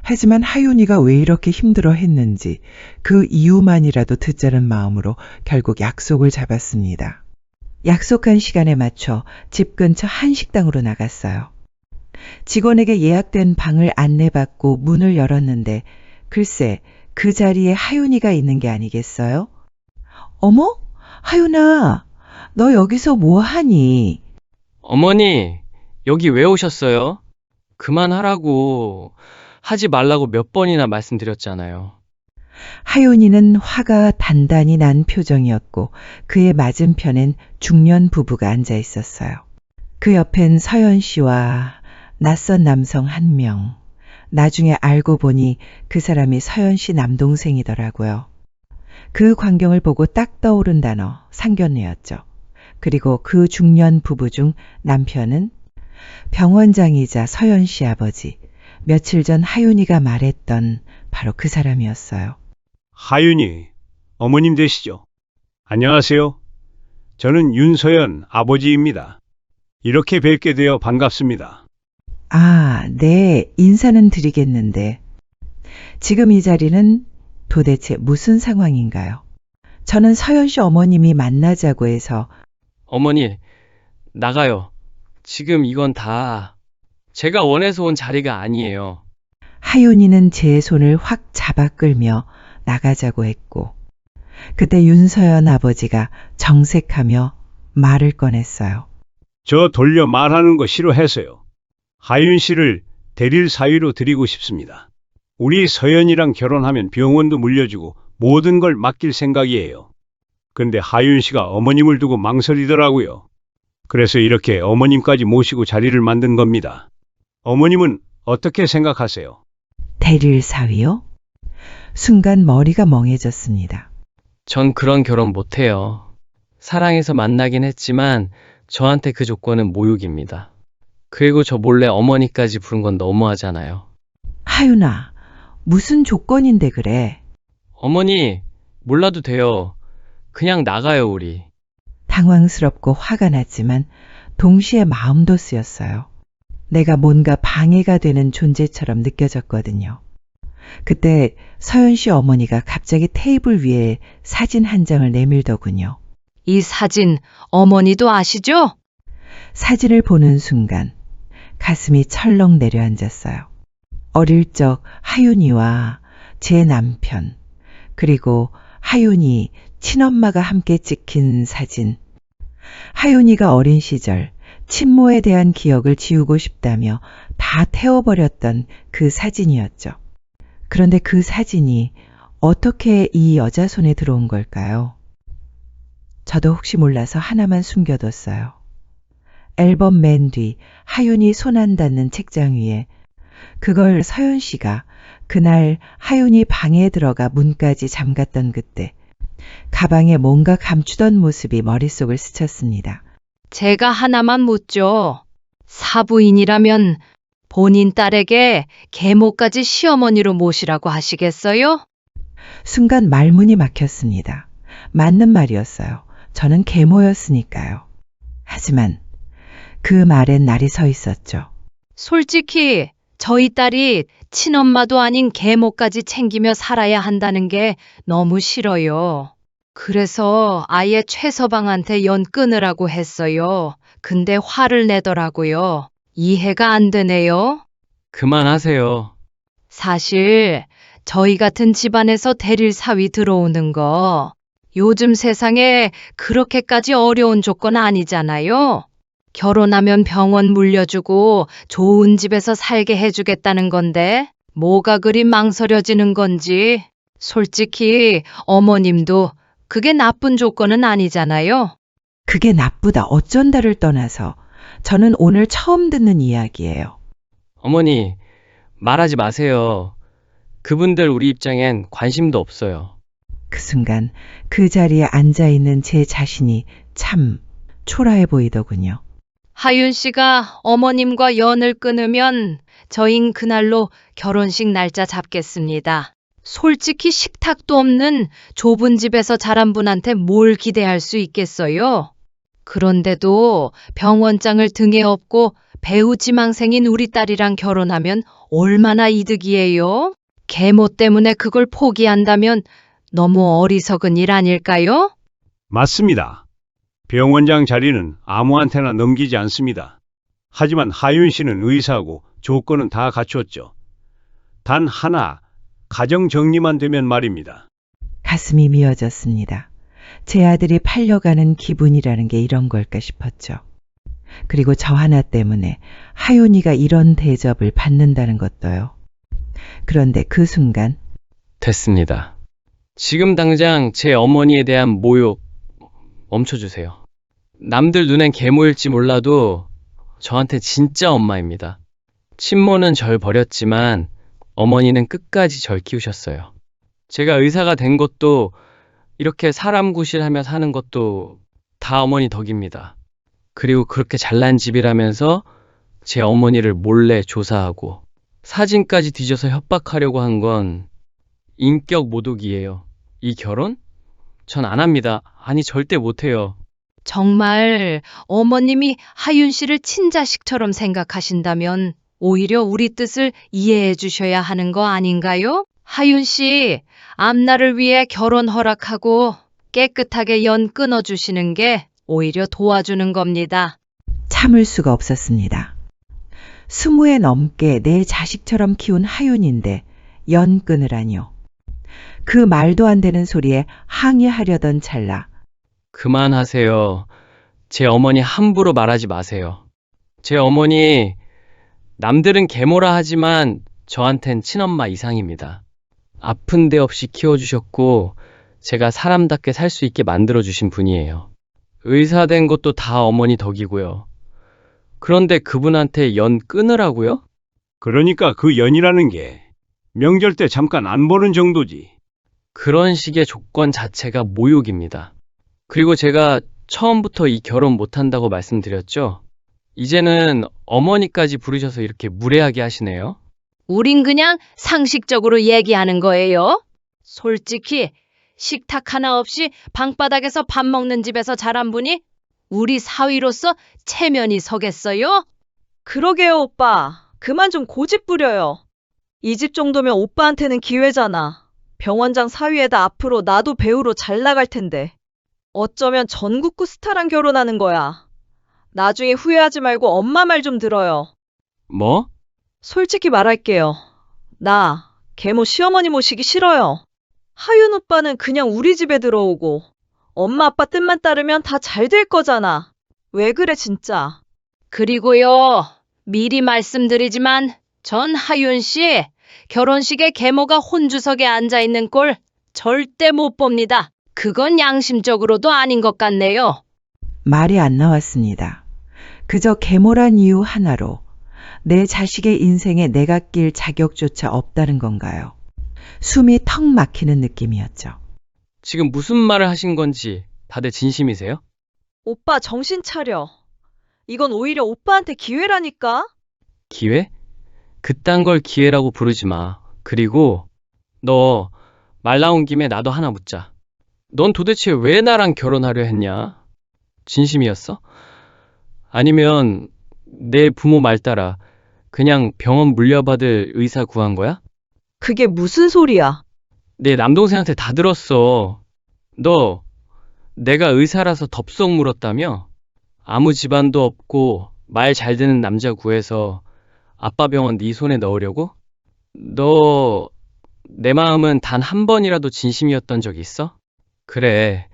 하지만 하윤이가 왜 이렇게 힘들어 했는지 그 이유만이라도 듣자는 마음으로 결국 약속을 잡았습니다. 약속한 시간에 맞춰 집 근처 한식당으로 나갔어요. 직원에게 예약된 방을 안내받고 문을 열었는데 글쎄 그 자리에 하윤이가 있는 게 아니겠어요? 어머? 하윤아, 너 여기서 뭐 하니? 어머니, 여기 왜 오셨어요? 그만하라고, 하지 말라고 몇 번이나 말씀드렸잖아요. 하윤이는 화가 단단히 난 표정이었고 그의 맞은편엔 중년 부부가 앉아 있었어요. 그 옆엔 서연 씨와 낯선 남성 한 명. 나중에 알고 보니 그 사람이 서연 씨 남동생이더라고요. 그 광경을 보고 딱 떠오른 단어 상견례였죠. 그리고 그 중년 부부 중 남편은 병원장이자 서연 씨 아버지, 며칠 전 하윤이가 말했던 바로 그 사람이었어요. 하윤이, 어머님 되시죠? 안녕하세요. 저는 윤서연 아버지입니다. 이렇게 뵙게 되어 반갑습니다. 아, 네, 인사는 드리겠는데 지금 이 자리는 도대체 무슨 상황인가요? 저는 서연 씨 어머님이 만나자고 해서 어머니, 나가요. 지금 이건 다 제가 원해서 온 자리가 아니에요. 하윤이는 제 손을 확 잡아 끌며 나가자고 했고 그때 윤서연 아버지가 정색하며 말을 꺼냈어요. 저 돌려 말하는 거 싫어해서요. 하윤 씨를 데릴 사위로 드리고 싶습니다. 우리 서연이랑 결혼하면 병원도 물려주고 모든 걸 맡길 생각이에요. 근데 하윤 씨가 어머님을 두고 망설이더라고요. 그래서 이렇게 어머님까지 모시고 자리를 만든 겁니다. 어머님은 어떻게 생각하세요? 데릴 사위요? 순간 머리가 멍해졌습니다. 전 그런 결혼 못해요. 사랑해서 만나긴 했지만 저한테 그 조건은 모욕입니다. 그리고 저 몰래 어머니까지 부른 건 너무하잖아요. 하윤아, 무슨 조건인데 그래? 어머니, 몰라도 돼요. 그냥 나가요, 우리. 당황스럽고 화가 났지만 동시에 마음도 쓰였어요. 내가 뭔가 방해가 되는 존재처럼 느껴졌거든요. 그때 서연 씨 어머니가 갑자기 테이블 위에 사진 한 장을 내밀더군요. 이 사진 어머니도 아시죠? 사진을 보는 순간 가슴이 철렁 내려앉았어요. 어릴 적 하윤이와 제 남편, 그리고 하윤이 친엄마가 함께 찍힌 사진. 하윤이가 어린 시절 친모에 대한 기억을 지우고 싶다며 다 태워버렸던 그 사진이었죠. 그런데 그 사진이 어떻게 이 여자 손에 들어온 걸까요? 저도 혹시 몰라서 하나만 숨겨뒀어요. 앨범 맨 뒤 하윤이 손 안 닿는 책장 위에 그걸 서연 씨가 그날 하윤이 방에 들어가 문까지 잠갔던 그때 가방에 뭔가 감추던 모습이 머릿속을 스쳤습니다. 제가 하나만 묻죠. 사부인이라면 본인 딸에게 계모까지 시어머니로 모시라고 하시겠어요? 순간 말문이 막혔습니다. 맞는 말이었어요. 저는 계모였으니까요. 하지만 그 말엔 날이 서 있었죠. 솔직히 저희 딸이 친엄마도 아닌 계모까지 챙기며 살아야 한다는 게 너무 싫어요. 그래서 아예 최서방한테 연 끊으라고 했어요. 근데 화를 내더라고요. 이해가 안 되네요. 그만하세요. 사실 저희 같은 집안에서 대릴 사위 들어오는 거 요즘 세상에 그렇게까지 어려운 조건 아니잖아요. 결혼하면 병원 물려주고 좋은 집에서 살게 해주겠다는 건데 뭐가 그리 망설여지는 건지. 솔직히 어머님도 그게 나쁜 조건은 아니잖아요. 그게 나쁘다 어쩐다를 떠나서 저는 오늘 처음 듣는 이야기예요. 어머니, 말하지 마세요. 그분들 우리 입장엔 관심도 없어요. 그 순간 그 자리에 앉아있는 제 자신이 참 초라해 보이더군요. 하윤 씨가 어머님과 연을 끊으면 저흰 그날로 결혼식 날짜 잡겠습니다. 솔직히 식탁도 없는 좁은 집에서 자란 분한테 뭘 기대할 수 있겠어요? 그런데도 병원장을 등에 업고 배우 지망생인 우리 딸이랑 결혼하면 얼마나 이득이에요? 계모 때문에 그걸 포기한다면 너무 어리석은 일 아닐까요? 맞습니다. 병원장 자리는 아무한테나 넘기지 않습니다. 하지만 하윤 씨는 의사고 조건은 다 갖췄죠. 단 하나, 가정 정리만 되면 말입니다. 가슴이 미어졌습니다. 제 아들이 팔려가는 기분이라는 게 이런 걸까 싶었죠. 그리고 저 하나 때문에 하윤이가 이런 대접을 받는다는 것도요. 그런데 그 순간 됐습니다. 지금 당장 제 어머니에 대한 모욕 멈춰주세요. 남들 눈엔 계모일지 몰라도 저한테 진짜 엄마입니다. 친모는 절 버렸지만 어머니는 끝까지 절 키우셨어요. 제가 의사가 된 것도 이렇게 사람 구실하며 사는 것도 다 어머니 덕입니다. 그리고 그렇게 잘난 집이라면서 제 어머니를 몰래 조사하고 사진까지 뒤져서 협박하려고 한 건 인격 모독이에요. 이 결혼? 전 안 합니다. 아니 절대 못해요. 정말 어머님이 하윤 씨를 친자식처럼 생각하신다면 오히려 우리 뜻을 이해해 주셔야 하는 거 아닌가요? 하윤 씨, 앞날을 위해 결혼 허락하고 깨끗하게 연 끊어주시는 게 오히려 도와주는 겁니다. 참을 수가 없었습니다. 20회 넘게 내 자식처럼 키운 하윤인데 연 끊으라뇨. 그 말도 안 되는 소리에 항의하려던 찰나 그만하세요. 제 어머니 함부로 말하지 마세요. 제 어머니 남들은 계모라 하지만 저한텐 친엄마 이상입니다. 아픈 데 없이 키워주셨고 제가 사람답게 살 수 있게 만들어주신 분이에요. 의사 된 것도 다 어머니 덕이고요. 그런데 그분한테 연 끊으라고요? 그러니까 그 연이라는 게 명절 때 잠깐 안 보는 정도지. 그런 식의 조건 자체가 모욕입니다. 그리고 제가 처음부터 이 결혼 못한다고 말씀드렸죠? 이제는 어머니까지 부르셔서 이렇게 무례하게 하시네요. 우린 그냥 상식적으로 얘기하는 거예요. 솔직히 식탁 하나 없이 방바닥에서 밥 먹는 집에서 자란 분이 우리 사위로서 체면이 서겠어요? 그러게요, 오빠. 그만 좀 고집 부려요. 이 집 정도면 오빠한테는 기회잖아. 병원장 사위에다 앞으로 나도 배우로 잘 나갈 텐데. 어쩌면 전국구 스타랑 결혼하는 거야. 나중에 후회하지 말고 엄마 말 좀 들어요. 뭐? 솔직히 말할게요. 나 계모 시어머니 모시기 싫어요. 하윤 오빠는 그냥 우리 집에 들어오고 엄마 아빠 뜻만 따르면 다 잘 될 거잖아. 왜 그래 진짜. 그리고요, 미리 말씀드리지만 전 하윤 씨 결혼식에 계모가 혼주석에 앉아있는 꼴 절대 못 봅니다. 그건 양심적으로도 아닌 것 같네요. 말이 안 나왔습니다. 그저 계모란 이유 하나로 내 자식의 인생에 내가 낄 자격조차 없다는 건가요? 숨이 턱 막히는 느낌이었죠. 지금 무슨 말을 하신 건지 다들 진심이세요? 오빠 정신 차려. 이건 오히려 오빠한테 기회라니까? 기회? 그딴 걸 기회라고 부르지 마. 그리고 너 말 나온 김에 나도 하나 묻자. 넌 도대체 왜 나랑 결혼하려 했냐? 진심이었어? 아니면 내 부모 말 따라 그냥 병원 물려받을 의사 구한 거야? 그게 무슨 소리야? 내 남동생한테 다 들었어. 너 내가 의사라서 덥석 물었다며? 아무 집안도 없고 말 잘 듣는 남자 구해서 아빠 병원 네 손에 넣으려고? 너 내 마음은 단 한 번이라도 진심이었던 적 있어? 그래,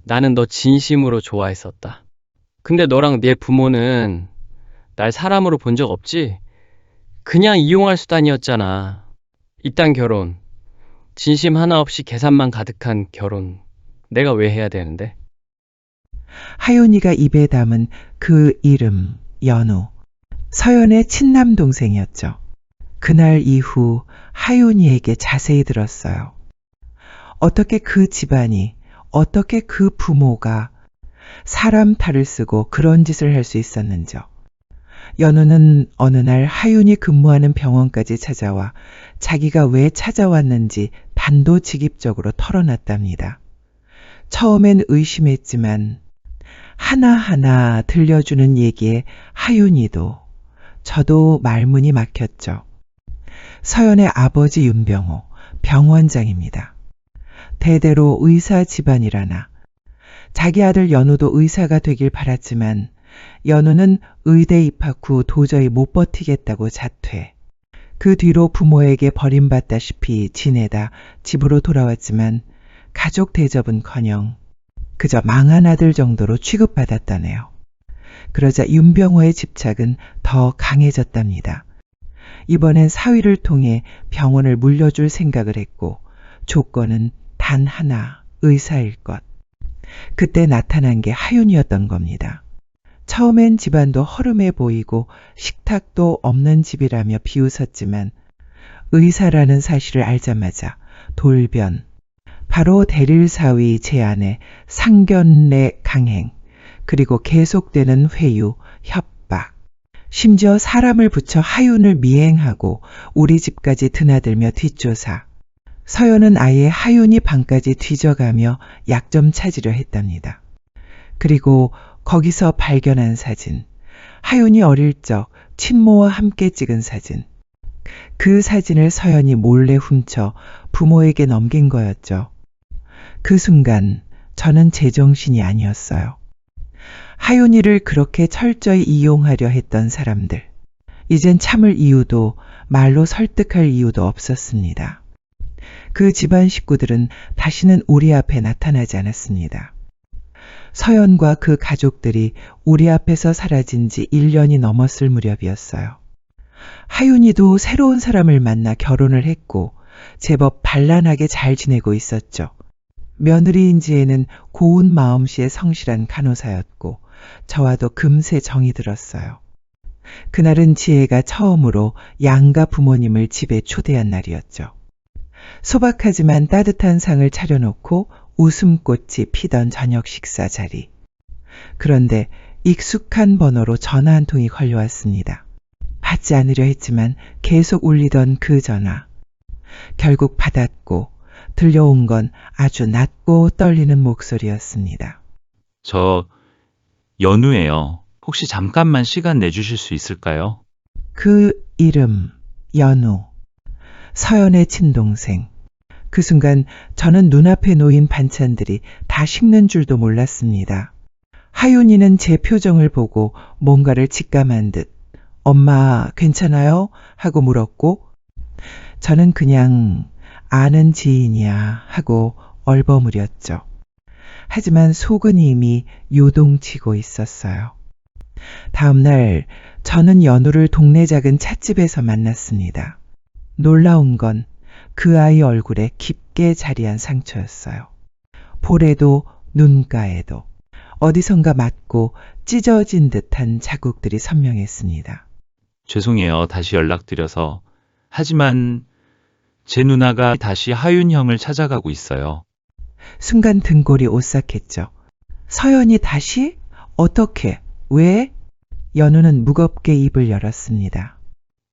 나는 너 진심으로 좋아했었다. 근데 너랑 네 부모는 날 사람으로 본 적 없지? 그냥 이용할 수단이었잖아. 이딴 결혼, 진심 하나 없이 계산만 가득한 결혼, 내가 왜 해야 되는데? 하윤이가 입에 담은 그 이름, 연우. 서연의 친남 동생이었죠. 그날 이후 하윤이에게 자세히 들었어요. 어떻게 그 집안이, 어떻게 그 부모가 사람 탈을 쓰고 그런 짓을 할 수 있었는지요. 연우는 어느 날 하윤이 근무하는 병원까지 찾아와 자기가 왜 찾아왔는지 단도직입적으로 털어놨답니다. 처음엔 의심했지만 하나하나 들려주는 얘기에 하윤이도 저도 말문이 막혔죠. 서연의 아버지 윤병호, 병원장입니다. 대대로 의사 집안이라나 자기 아들 연우도 의사가 되길 바랐지만 연우는 의대 입학 후 도저히 못 버티겠다고 자퇴. 그 뒤로 부모에게 버림받다시피 지내다 집으로 돌아왔지만 가족 대접은커녕 그저 망한 아들 정도로 취급받았다네요. 그러자 윤병호의 집착은 더 강해졌답니다. 이번엔 사위를 통해 병원을 물려줄 생각을 했고 조건은 단 하나, 의사일 것. 그때 나타난 게 하윤이었던 겁니다. 처음엔 집안도 허름해 보이고 식탁도 없는 집이라며 비웃었지만 의사라는 사실을 알자마자 돌변, 바로 대릴사위 제안에 상견례 강행, 그리고 계속되는 회유, 협박, 심지어 사람을 붙여 하윤을 미행하고 우리 집까지 드나들며 뒷조사. 서연은 아예 하윤이 방까지 뒤져가며 약점 찾으려 했답니다. 그리고 거기서 발견한 사진, 하윤이 어릴 적 친모와 함께 찍은 사진. 그 사진을 서연이 몰래 훔쳐 부모에게 넘긴 거였죠. 그 순간 저는 제정신이 아니었어요. 하윤이를 그렇게 철저히 이용하려 했던 사람들. 이젠 참을 이유도 말로 설득할 이유도 없었습니다. 그 집안 식구들은 다시는 우리 앞에 나타나지 않았습니다. 서연과 그 가족들이 우리 앞에서 사라진 지 1년이 넘었을 무렵이었어요. 하윤이도 새로운 사람을 만나 결혼을 했고 제법 반란하게 잘 지내고 있었죠. 며느리인지에는 고운 마음씨의 성실한 간호사였고 저와도 금세 정이 들었어요. 그날은 지혜가 처음으로 양가 부모님을 집에 초대한 날이었죠. 소박하지만 따뜻한 상을 차려놓고 웃음꽃이 피던 저녁 식사 자리. 그런데 익숙한 번호로 전화 한 통이 걸려왔습니다. 받지 않으려 했지만 계속 울리던 그 전화. 결국 받았고 들려온 건 아주 낮고 떨리는 목소리였습니다. 저 연우예요. 혹시 잠깐만 시간 내주실 수 있을까요? 그 이름, 연우. 서연의 친동생. 그 순간 저는 눈앞에 놓인 반찬들이 다 식는 줄도 몰랐습니다. 하윤이는 제 표정을 보고 뭔가를 직감한 듯 엄마 괜찮아요? 하고 물었고 저는 그냥 아는 지인이야 하고 얼버무렸죠. 하지만 속은 이미 요동치고 있었어요. 다음 날 저는 연우를 동네 작은 찻집에서 만났습니다. 놀라운 건 그 아이 얼굴에 깊게 자리한 상처였어요. 볼에도 눈가에도 어디선가 맞고 찢어진 듯한 자국들이 선명했습니다. 죄송해요. 다시 연락드려서. 하지만 제 누나가 다시 하윤 형을 찾아가고 있어요. 순간 등골이 오싹했죠. 서연이 다시? 어떻게? 왜? 연우는 무겁게 입을 열었습니다.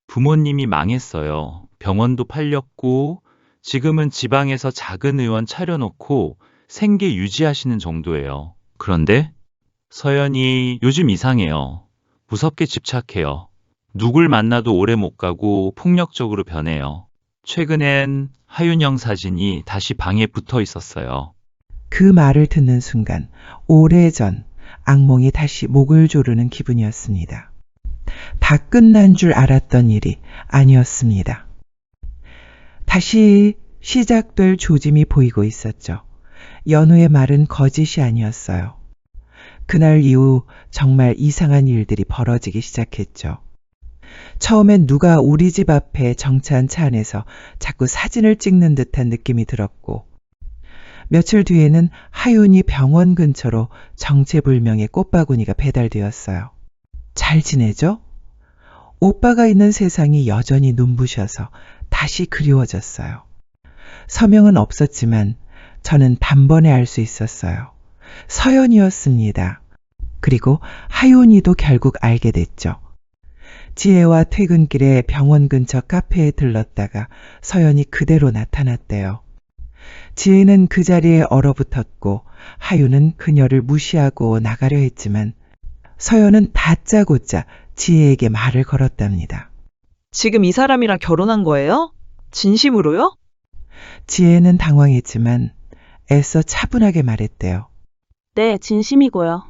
부모님이 망했어요. 병원도 팔렸고, 지금은 지방에서 작은 의원 차려놓고 생계 유지하시는 정도예요. 그런데 서연이 요즘 이상해요. 무섭게 집착해요. 누굴 만나도 오래 못 가고 폭력적으로 변해요. 최근엔 하윤영 사진이 다시 방에 붙어 있었어요. 그 말을 듣는 순간 오래전 악몽이 다시 목을 조르는 기분이었습니다. 다 끝난 줄 알았던 일이 아니었습니다. 다시 시작될 조짐이 보이고 있었죠. 연우의 말은 거짓이 아니었어요. 그날 이후 정말 이상한 일들이 벌어지기 시작했죠. 처음엔 누가 우리 집 앞에 정차한 차 안에서 자꾸 사진을 찍는 듯한 느낌이 들었고, 며칠 뒤에는 하윤이 병원 근처로 정체불명의 꽃바구니가 배달되었어요. 잘 지내죠? 오빠가 있는 세상이 여전히 눈부셔서 다시 그리워졌어요. 서명은 없었지만 저는 단번에 알 수 있었어요. 서연이었습니다. 그리고 하윤이도 결국 알게 됐죠. 지혜와 퇴근길에 병원 근처 카페에 들렀다가 서연이 그대로 나타났대요. 지혜는 그 자리에 얼어붙었고 하윤은 그녀를 무시하고 나가려 했지만 서연은 다짜고짜 지혜에게 말을 걸었답니다. 지금 이 사람이랑 결혼한 거예요? 진심으로요? 지혜는 당황했지만 애써 차분하게 말했대요. 네, 진심이고요.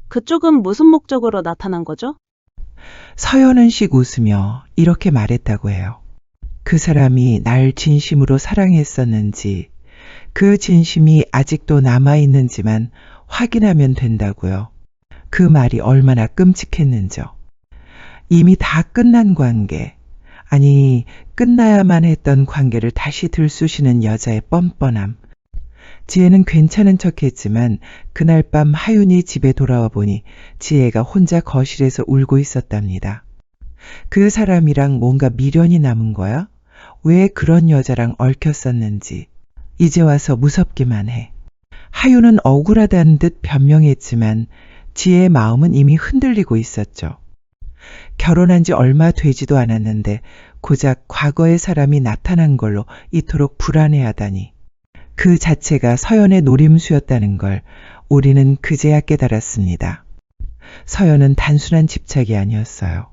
그쪽은 무슨 목적으로 나타난 거죠? 서연은 씩 웃으며 이렇게 말했다고 해요. 그 사람이 날 진심으로 사랑했었는지, 그 진심이 아직도 남아있는지만 확인하면 된다고요. 그 말이 얼마나 끔찍했는지요. 이미 다 끝난 관계, 아니 끝나야만 했던 관계를 다시 들쑤시는 여자의 뻔뻔함. 지혜는 괜찮은 척했지만 그날 밤 하윤이 집에 돌아와 보니 지혜가 혼자 거실에서 울고 있었답니다. 그 사람이랑 뭔가 미련이 남은 거야? 왜 그런 여자랑 얽혔었는지 이제 와서 무섭기만 해. 하윤은 억울하다는 듯 변명했지만 지혜의 마음은 이미 흔들리고 있었죠. 결혼한 지 얼마 되지도 않았는데 고작 과거의 사람이 나타난 걸로 이토록 불안해하다니. 그 자체가 서연의 노림수였다는 걸 우리는 그제야 깨달았습니다. 서연은 단순한 집착이 아니었어요.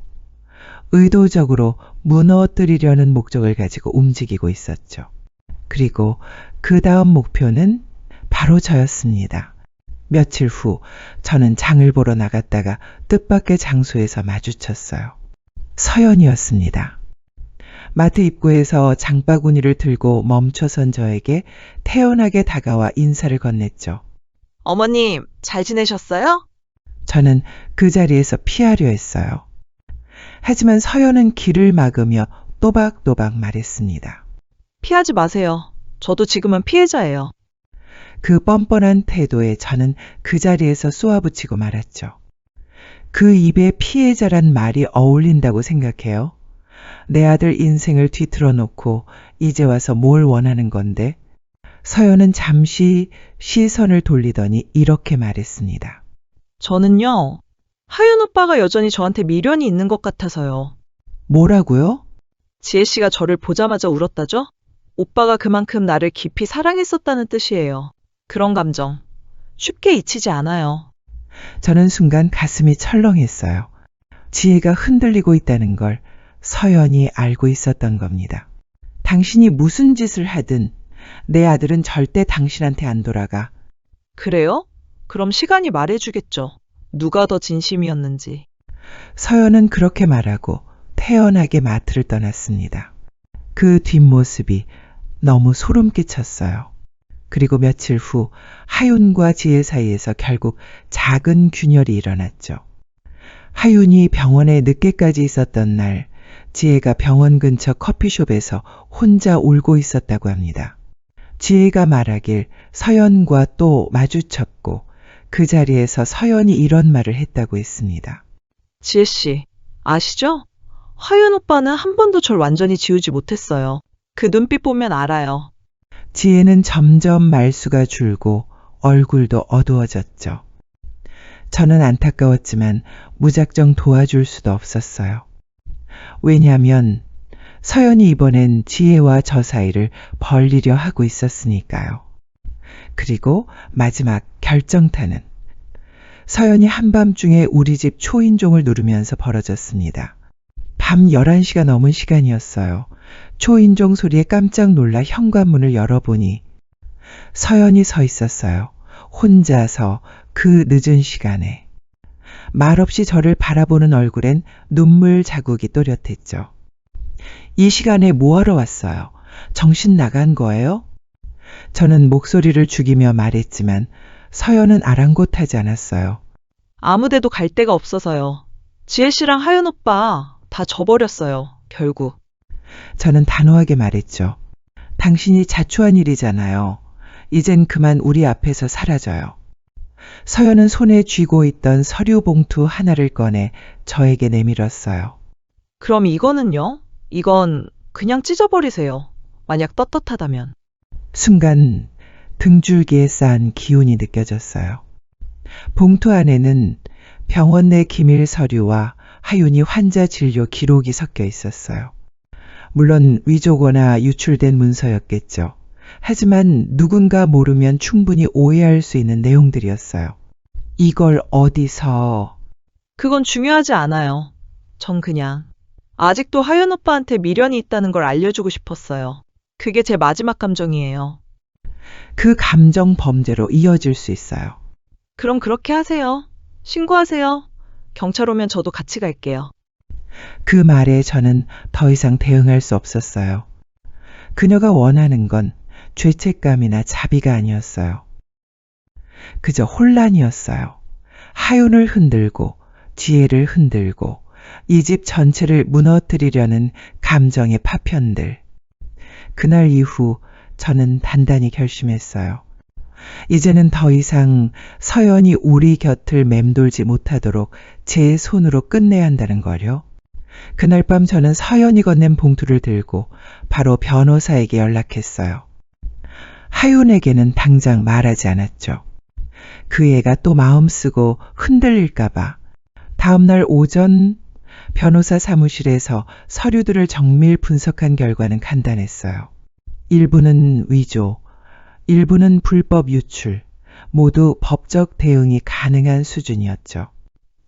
의도적으로 무너뜨리려는 목적을 가지고 움직이고 있었죠. 그리고 그 다음 목표는 바로 저였습니다. 며칠 후 저는 장을 보러 나갔다가 뜻밖의 장소에서 마주쳤어요. 서연이었습니다. 마트 입구에서 장바구니를 들고 멈춰선 저에게 태연하게 다가와 인사를 건넸죠. 어머님, 잘 지내셨어요? 저는 그 자리에서 피하려 했어요. 하지만 서연은 길을 막으며 또박또박 말했습니다. 피하지 마세요. 저도 지금은 피해자예요. 그 뻔뻔한 태도에 저는 그 자리에서 쏘아붙이고 말았죠. 그 입에 피해자란 말이 어울린다고 생각해요? 내 아들 인생을 뒤틀어 놓고 이제 와서 뭘 원하는 건데? 서연은 잠시 시선을 돌리더니 이렇게 말했습니다. 저는요, 하윤 오빠가 여전히 저한테 미련이 있는 것 같아서요. 뭐라고요? 지혜 씨가 저를 보자마자 울었다죠? 오빠가 그만큼 나를 깊이 사랑했었다는 뜻이에요. 그런 감정 쉽게 잊히지 않아요. 저는 순간 가슴이 철렁했어요. 지혜가 흔들리고 있다는 걸 서연이 알고 있었던 겁니다. 당신이 무슨 짓을 하든 내 아들은 절대 당신한테 안 돌아가. 그래요? 그럼 시간이 말해주겠죠. 누가 더 진심이었는지. 서연은 그렇게 말하고 태연하게 마트를 떠났습니다. 그 뒷모습이 너무 소름 끼쳤어요. 그리고 며칠 후 하윤과 지혜 사이에서 결국 작은 균열이 일어났죠. 하윤이 병원에 늦게까지 있었던 날 지혜가 병원 근처 커피숍에서 혼자 울고 있었다고 합니다. 지혜가 말하길 서연과 또 마주쳤고 그 자리에서 서연이 이런 말을 했다고 했습니다. 지혜 씨, 아시죠? 하윤 오빠는 한 번도 절 완전히 지우지 못했어요. 그 눈빛 보면 알아요. 지혜는 점점 말수가 줄고 얼굴도 어두워졌죠. 저는 안타까웠지만 무작정 도와줄 수도 없었어요. 왜냐하면 서연이 이번엔 지혜와 저 사이를 벌리려 하고 있었으니까요. 그리고 마지막 결정타는 서연이 한밤중에 우리 집 초인종을 누르면서 벌어졌습니다. 밤 11시가 넘은 시간이었어요. 초인종 소리에 깜짝 놀라 현관문을 열어보니 서연이 서 있었어요. 혼자서 그 늦은 시간에. 말없이 저를 바라보는 얼굴엔 눈물 자국이 또렷했죠. 이 시간에 뭐하러 왔어요? 정신 나간 거예요? 저는 목소리를 죽이며 말했지만 서연은 아랑곳하지 않았어요. 아무데도 갈 데가 없어서요. 지혜 씨랑 하윤 오빠 다 져버렸어요, 결국. 저는 단호하게 말했죠. 당신이 자초한 일이잖아요. 이젠 그만 우리 앞에서 사라져요. 서연은 손에 쥐고 있던 서류 봉투 하나를 꺼내 저에게 내밀었어요. 그럼 이거는요? 이건 그냥 찢어버리세요. 만약 떳떳하다면. 순간 등줄기에 쌓은 기운이 느껴졌어요. 봉투 안에는 병원 내 기밀 서류와 하윤이 환자 진료 기록이 섞여 있었어요. 물론 위조거나 유출된 문서였겠죠. 하지만 누군가 모르면 충분히 오해할 수 있는 내용들이었어요. 이걸 어디서... 그건 중요하지 않아요. 전 그냥 아직도 하윤 오빠한테 미련이 있다는 걸 알려주고 싶었어요. 그게 제 마지막 감정이에요. 그 감정 범죄로 이어질 수 있어요. 그럼 그렇게 하세요. 신고하세요. 경찰 오면 저도 같이 갈게요. 그 말에 저는 더 이상 대응할 수 없었어요. 그녀가 원하는 건 죄책감이나 자비가 아니었어요. 그저 혼란이었어요. 하윤을 흔들고 지혜를 흔들고 이 집 전체를 무너뜨리려는 감정의 파편들. 그날 이후 저는 단단히 결심했어요. 이제는 더 이상 서연이 우리 곁을 맴돌지 못하도록 제 손으로 끝내야 한다는 거요. 그날 밤 저는 서연이 건넨 봉투를 들고 바로 변호사에게 연락했어요. 하윤에게는 당장 말하지 않았죠. 그 애가 또 마음 쓰고 흔들릴까봐. 다음날 오전 변호사 사무실에서 서류들을 정밀 분석한 결과는 간단했어요. 일부는 위조, 일부는 불법 유출, 모두 법적 대응이 가능한 수준이었죠.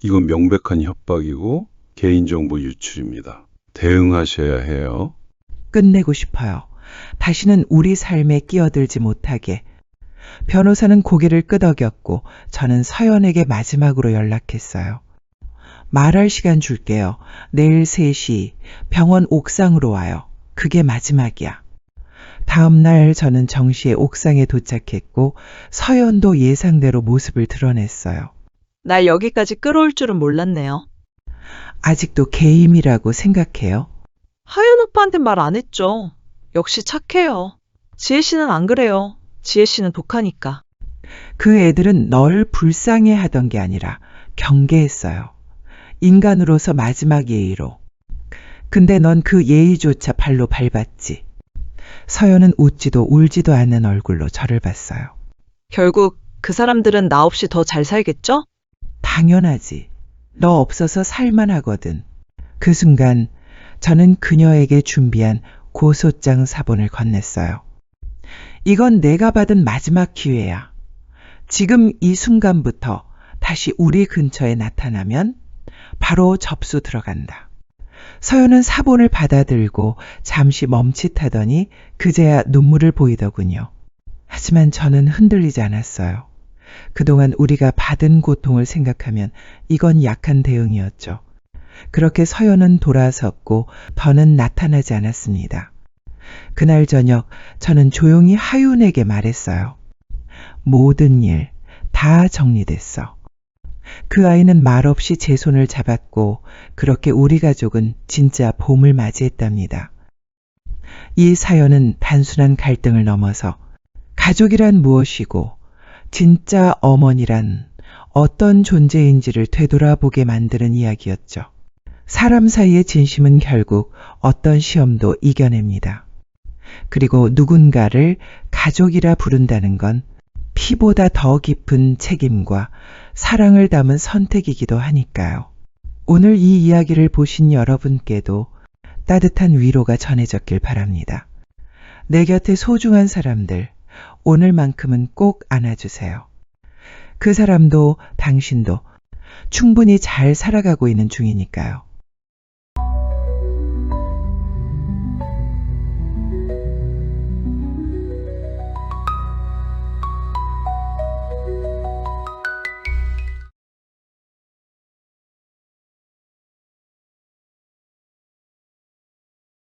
이건 명백한 협박이고 개인정보 유출입니다. 대응하셔야 해요. 끝내고 싶어요. 다시는 우리 삶에 끼어들지 못하게. 변호사는 고개를 끄덕였고 저는 서연에게 마지막으로 연락했어요. 말할 시간 줄게요. 내일 3시 병원 옥상으로 와요. 그게 마지막이야. 다음 날 저는 정시에 옥상에 도착했고 서연도 예상대로 모습을 드러냈어요. 날 여기까지 끌어올 줄은 몰랐네요. 아직도 개임이라고 생각해요? 하윤 오빠한테 말 안 했죠. 역시 착해요. 지혜 씨는 안 그래요. 지혜 씨는 독하니까. 그 애들은 널 불쌍해 하던 게 아니라 경계했어요. 인간으로서 마지막 예의로. 근데 넌 그 예의조차 발로 밟았지. 서연은 웃지도 울지도 않는 얼굴로 저를 봤어요. 결국 그 사람들은 나 없이 더 잘 살겠죠? 당연하지. 너 없어서 살만하거든. 그 순간 저는 그녀에게 준비한 고소장 사본을 건넸어요. 이건 내가 받은 마지막 기회야. 지금 이 순간부터 다시 우리 근처에 나타나면 바로 접수 들어간다. 서연은 사본을 받아들고 잠시 멈칫하더니 그제야 눈물을 보이더군요. 하지만 저는 흔들리지 않았어요. 그동안 우리가 받은 고통을 생각하면 이건 약한 대응이었죠. 그렇게 서연은 돌아섰고 더는 나타나지 않았습니다. 그날 저녁 저는 조용히 하윤에게 말했어요. 모든 일 다 정리됐어. 그 아이는 말없이 제 손을 잡았고 그렇게 우리 가족은 진짜 봄을 맞이했답니다. 이 사연은 단순한 갈등을 넘어서 가족이란 무엇이고 진짜 어머니란 어떤 존재인지를 되돌아보게 만드는 이야기였죠. 사람 사이의 진심은 결국 어떤 시험도 이겨냅니다. 그리고 누군가를 가족이라 부른다는 건 피보다 더 깊은 책임과 사랑을 담은 선택이기도 하니까요. 오늘 이 이야기를 보신 여러분께도 따뜻한 위로가 전해졌길 바랍니다. 내 곁에 소중한 사람들, 오늘만큼은 꼭 안아주세요. 그 사람도 당신도 충분히 잘 살아가고 있는 중이니까요.